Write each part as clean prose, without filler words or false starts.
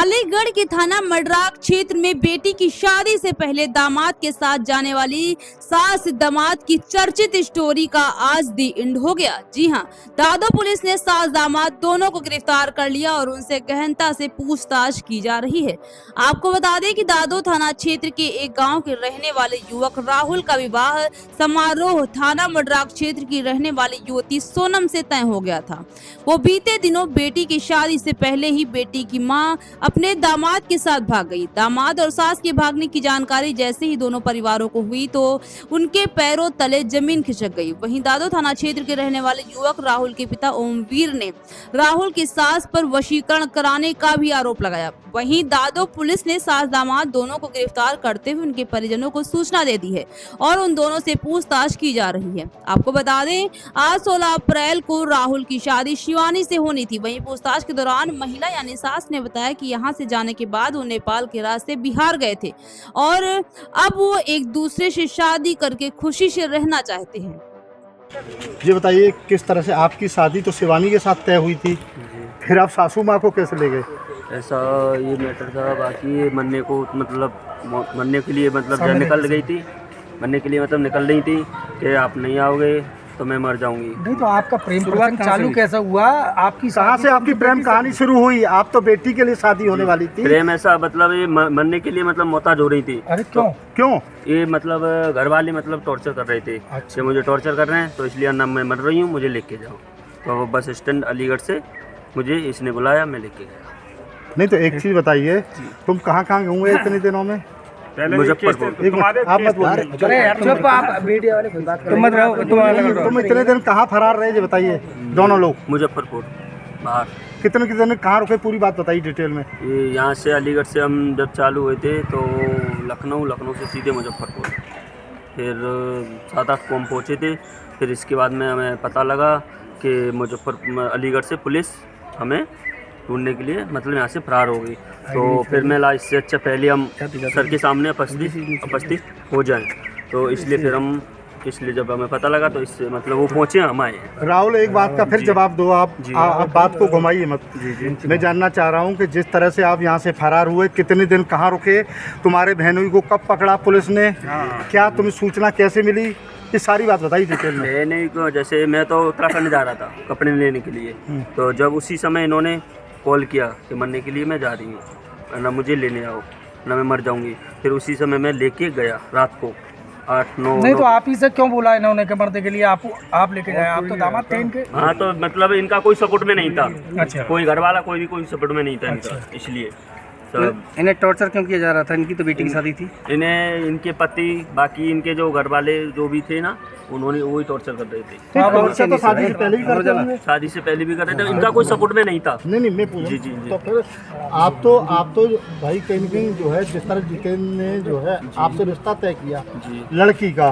अलीगढ़ के थाना मडराक क्षेत्र में बेटी की शादी से पहले दामाद के साथ जाने वाली सास दामाद की चर्चित स्टोरी का आज दी एंड हो गया। जी हां, दादो पुलिस ने सास दामाद दोनों को गिरफ्तार कर लिया और उनसे गहनता से पूछताछ की जा रही है। आपको बता दें कि दादो थाना क्षेत्र के एक गांव के रहने वाले युवक राहुल का विवाह समारोह थाना मडराक क्षेत्र की रहने वाली युवती सोनम से तय हो गया था। वो बीते दिनों बेटी की शादी से पहले ही बेटी की मां अपने दामाद के साथ भाग गई। दामाद और सास के भागने की जानकारी जैसे ही दोनों परिवारों को हुई तो उनके पैरों तले जमीन खिसक गई। वहीं दादो थाना क्षेत्र के रहने वाले युवक राहुल के पिता ओमवीर ने राहुल की सास पर वशीकरण कराने का भी आरोप लगाया। वहीं दादो पुलिस ने सास दामाद दोनों को गिरफ्तार करते हुए उनके परिजनों को सूचना दे दी है और उन दोनों से पूछताछ की जा रही है। आपको बता दें, आज 16 अप्रैल को राहुल की शादी शिवानी से होनी थी। वहीं पूछताछ के दौरान महिला यानी सास ने बताया कि यहाँ से जाने के बाद वो नेपाल के रास्ते बिहार गए थे और अब वो एक दूसरे से शादी करके खुशी से रहना चाहते हैं। ये बताइए, किस तरह से आपकी शादी तो शिवानी के साथ तय हुई थी, फिर आप सासू माँ को कैसे ले गए? ऐसा ये मैटर था। बाकी मरने को मतलब मरने के लिए मतलब जब निकल गई थी, मरने के लिए मतलब निकल रही थी कि आप नहीं आओगे तो मैं मर जाऊंगी। नहीं तो आपका प्रेम प्रसंग चालू कैसा हुआ? आपकी कहाँ से आपकी प्रेम कहानी शुरू हुई? आप तो बेटी के लिए शादी होने वाली थी। प्रेम ऐसा मतलब ये मरने के लिए मतलब मोहताज हो रही थी। अरे क्यों? क्यों? ये मतलब घर वाले मतलब टॉर्चर कर रहे थे। अच्छा। कि मुझे टॉर्चर कर रहे हैं तो इसलिए ना मैं मर रही हूँ, मुझे लेके जाओ। तो वो बस स्टैंड अलीगढ़ से मुझे इसने बुलाया, मैं लेके गया। नहीं तो एक चीज बताइए, तुम कहाँ घूमे इतने दिनों में? मुजफ्फरपुर। आप मत बोलिए। अरे यार चुप, आप मीडिया वाले कोई बात करो मत रहो। तुम इतने दिन कहाँ फरार रहे, ये बताइए दोनों लोग। मुजफ्फरपुर बाहर। कितने कहाँ रुके, पूरी बात बताइए डिटेल में। ये यहाँ से अलीगढ़ से हम जब चालू हुए थे तो लखनऊ से सीधे मुजफ्फरपुर, फिर 7-8 को हम पहुँचे थे। फिर इसके बाद में हमें पता लगा कि अलीगढ़ से पुलिस हमें ढूंढने के लिए मतलब यहाँ से फरार हो गई। तो फिर मैं इससे अच्छा पहले हम सर के सामने उपस्थित हो जाएं, तो इसलिए फिर हम जब हमें पता लगा तो इससे मतलब वो पहुँचे, हम आए। राहुल, एक बात का फिर जवाब दो आप बात को घुमाइए मत। मैं जानना चाह रहा हूँ कि जिस तरह से आप यहाँ से फरार हुए, कितने दिन कहाँ रुके, तुम्हारे बहनोई को कब पकड़ा पुलिस ने, क्या तुम्हें सूचना कैसे मिली, ये सारी बात बताइए डिटेल में। बहनोई को जैसे मैं तो उत्तराखंड जा रहा था कपड़े लेने के लिए, तो जब उसी समय इन्होंने कॉल किया कि मरने के लिए मैं जा रही हूँ, ना मुझे लेने आओ ना मैं मर जाऊँगी। फिर उसी समय मैं लेके गया रात को 8-9। नहीं तो आप ही से क्यों बोला इन्होंने कि मरने के लिए आप लेके जाए? आप तो दामाद थे इनके। हाँ, तो मतलब इनका कोई सपोर्ट में नहीं था। अच्छा। कोई घर वाला कोई सपोर्ट में नहीं था इनका। इसलिए इन्हें टॉर्चर क्यों किया जा रहा था? इनकी तो बेटी की शादी थी। इन्हें इनके पति बाकी इनके जो घर वाले जो भी थे ना, उन्होंने वही टॉर्चर कर रहे थे। टॉर्चर तो शादी से पहले भी करते होंगे। शादी से पहले भी कर रहे थे, इनका कोई सपोर्ट में नहीं था। नहीं मैं पूछ। जी। तो फिर आप तो भाई कहीं न कहीं जो है, जिस तरह जितेंद्र ने जो है आपसे रिश्ता तय किया लड़की का,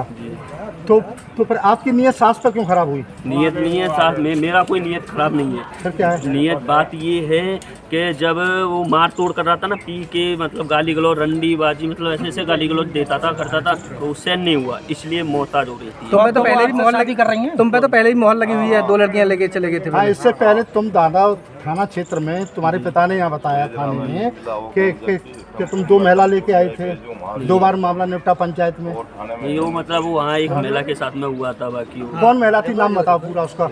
तो फिर आपकी नीयत सास पर क्यों खराब हुई? नीयत नहीं है सास में, मेरा कोई नीयत खराब नहीं है। फिर क्या है नीयत? बात ये है कि जब वो मार तोड़ कर रहा था ना, पी के मतलब गाली गलौज रंडी बाजी मतलब ऐसे गाली गलौज देता था करता था, तो उससे नहीं हुआ, इसलिए मोहताज हो रही थी। तुम पे तो पहले भी मोहर लगी कर रही हैं। तुम पे तो पहले ही मोहर लगी हुई है, 2 लड़कियां लेके चले गए थे। हाँ, इससे पहले तुम दादा थाना क्षेत्र में, तुम्हारे पिता ने यहाँ बताया थाने में कि तुम 2 महिला लेके आए थे, 2 बार मामला निपटा पंचायत में। ये वो मतलब वहाँ एक महिला के साथ में हुआ था। बाकी कौन महिला थी, नाम बताओ पूरा उसका।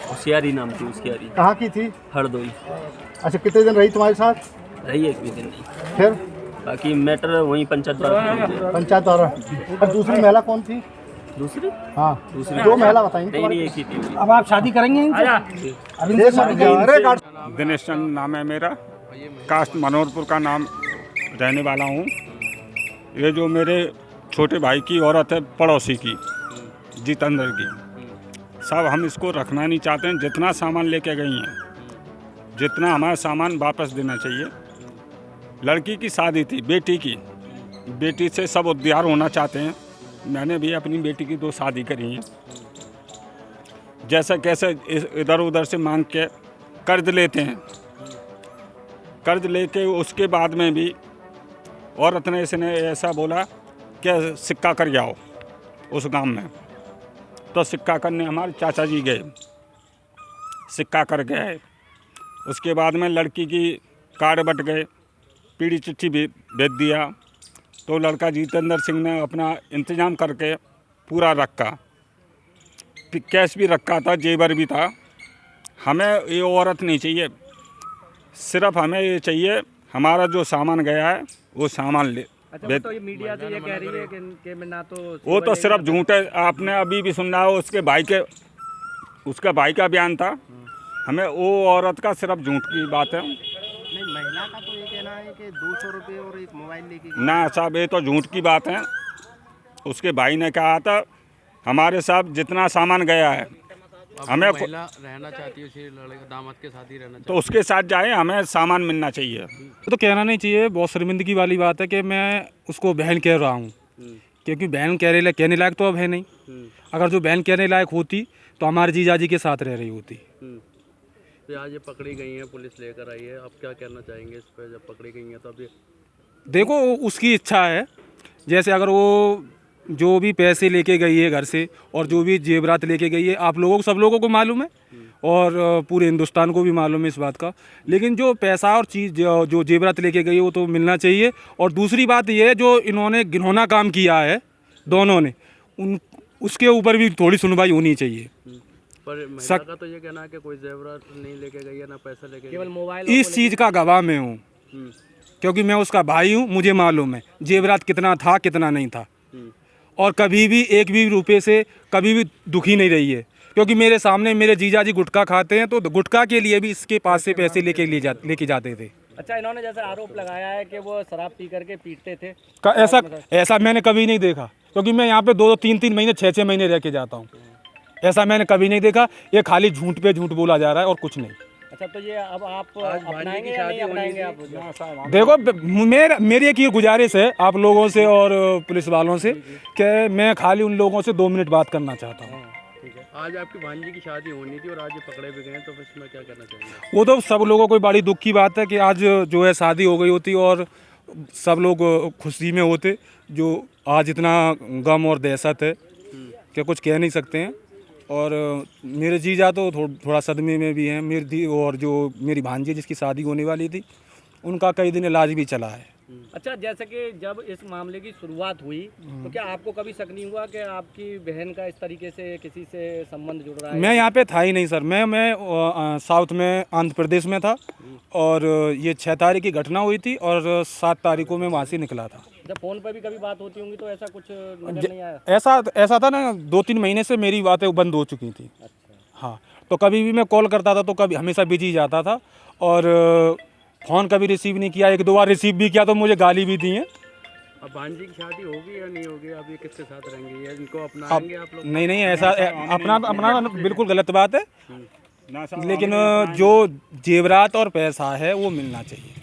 होशियारी नाम थी उसकी। यारी कहाँ की थी? हरदोई। अच्छा, कितने दिन रही तुम्हारे साथ? रही एक भी दिन नहीं। फिर बाकी मैटर वहीं पंचायत द्वारा। और दूसरी महिला कौन थी? दूसरी हाँ, 2 महिला बताएंगे। नहीं, एक ही थी। अब आप शादी करेंगे दिनेश चंद नाम है मेरा, कास्ट मनोहरपुर का नाम रहने वाला हूँ। ये जो मेरे छोटे भाई की औरत है, पड़ोसी की, जितेंद्र की, सब हम इसको रखना नहीं चाहते हैं। जितना सामान लेके गई हैं, जितना हमारा सामान वापस देना चाहिए। लड़की की शादी थी, बेटी की, बेटी से सब उद्धार होना चाहते हैं। मैंने भी अपनी बेटी की 2 शादी करी हैं। जैसे कैसे इधर उधर से मांग के कर्ज लेते हैं, कर्ज लेके उसके बाद में भी औरत ने इसने ऐसा बोला कि सिक्का कर जाओ उस गांव में। तो सिक्का करने हमारे चाचा जी गए, सिक्का कर गए। उसके बाद में लड़की की कार्ड बट गए, पीढ़ी चिट्ठी भेज दिया। तो लड़का जितेंद्र सिंह ने अपना इंतजाम करके पूरा रखा, कैश भी रखा था, जेवर भी था। हमें ये औरत नहीं चाहिए, सिर्फ हमें ये चाहिए हमारा जो सामान गया है वो सामान ले। अच्छा, तो ये मीडिया तो ये कह रही है कि मैं ना तो वो तो सिर्फ झूठ है। आपने अभी भी सुना हो उसके भाई का बयान था। हमें वो औरत का सिर्फ झूठ की बात है। नहीं, महिला का तो ये कहना है कि 200 रुपये और एक मोबाइल लेके गई। ना साहब, ये तो झूठ की बात है। उसके भाई ने कहा था हमारे साथ जितना सामान गया है हमें महिला रहना चाहती है उसी लड़के दामाद के साथ ही रहना तो उसके साथ जाए, हमें सामान मिलना चाहिए। तो कहना नहीं चाहिए, बहुत शर्मिंदगी वाली बात है कि मैं उसको बहन कह रहा हूँ, क्योंकि बहन कहने लायक तो अब है नहीं। अगर जो बहन कहने लायक होती तो हमारे जीजाजी के साथ रह रही होती। तो आज ये पकड़ी गई हैं, पुलिस लेकर आई है, आप क्या कहना चाहेंगे इस पर? जब पकड़ी गई हैं तो अब ये देखो उसकी इच्छा है, जैसे अगर वो जो भी पैसे लेके गई है घर से और जो भी जेवरात लेके गई है, आप लोगों को, सब लोगों को मालूम है और पूरे हिंदुस्तान को भी मालूम है इस बात का। लेकिन जो पैसा और चीज़ जो जेवरात लेके गई है वो तो मिलना चाहिए। और दूसरी बात ये है, जो इन्होंने घिनौना काम किया है दोनों ने, उसके ऊपर भी थोड़ी सुनवाई होनी चाहिए। पर महिला का तो ये कहना है कि कोई जेवरात नहीं लेके गई है, ना पैसा लेके केवल मोबाइल इस चीज़ का गवाह मैं हूँ, क्योंकि मैं उसका भाई हूँ, मुझे मालूम है जेवरात कितना था कितना नहीं था। और कभी भी एक भी रुपये से कभी भी दुखी नहीं रही है, क्योंकि मेरे सामने मेरे जीजा जी गुटखा खाते हैं तो गुटखा के लिए भी इसके पास से पैसे लेके जाते थे। अच्छा, इन्होंने जैसे आरोप लगाया है कि वो शराब पी करके पीटते थे, ऐसा मैंने कभी नहीं देखा, क्योंकि मैं यहाँ पे 2-2, 3-3 महीने, 6-6 महीने रह के जाता हूँ। ऐसा मैंने कभी नहीं देखा। ये खाली झूठ पे झूठ बोला जा रहा है और कुछ नहीं। अच्छा, तो ये अब आप अपनाएंगे या नहीं अपनाएंगे? आप देखो, मेरी एक ये गुजारिश है आप लोगों से और पुलिस वालों से कि मैं खाली उन लोगों से 2 मिनट बात करना चाहता हूँ। ठीक है, आज आपकी भांजी की शादी होनी थी और आज ये पकड़े भी गए, तो फिर इसमें क्या करना चाहिए? वो तो सब लोगों को बड़ी दुख की बात है कि आज जो है शादी हो गई होती और सब लोग खुशी में होते। जो आज इतना गम और दहशत है कि कुछ कह नहीं सकते हैं। और मेरे जीजा तो थोड़ा सदमे में भी हैं। मेरी और जो मेरी भांजी जिसकी शादी होने वाली थी, उनका कई दिन इलाज भी चला है। अच्छा, जैसे कि जब इस मामले की शुरुआत हुई तो क्या आपको कभी शक नहीं हुआ कि आपकी बहन का इस तरीके से किसी से संबंध जुड़ रहा है? मैं यहाँ पे था ही नहीं सर। मैं साउथ में, आंध्र प्रदेश में था और ये 6 तारीख की घटना हुई थी और 7 तारीख को मैं वहाँ से निकला था। जब फोन पर भी कभी बात होती होंगी तो ऐसा कुछ नजर नहीं आया? ऐसा था ना, 2-3 महीने से मेरी बातें बंद हो चुकी थी। हाँ, तो कभी भी मैं कॉल करता था तो कभी हमेशा बिजी जाता था और फ़ोन कभी रिसीव नहीं किया। 1-2 बार रिसीव भी किया तो मुझे गाली भी दी है। अब भांजी की शादी होगी या नहीं होगी? अब ये किसके साथ रहेंगे या इनको अपनाएंगे आप लोग? नहीं, ऐसा अपना बिल्कुल गलत बात है। लेकिन जो जेवरात और पैसा है वो मिलना चाहिए।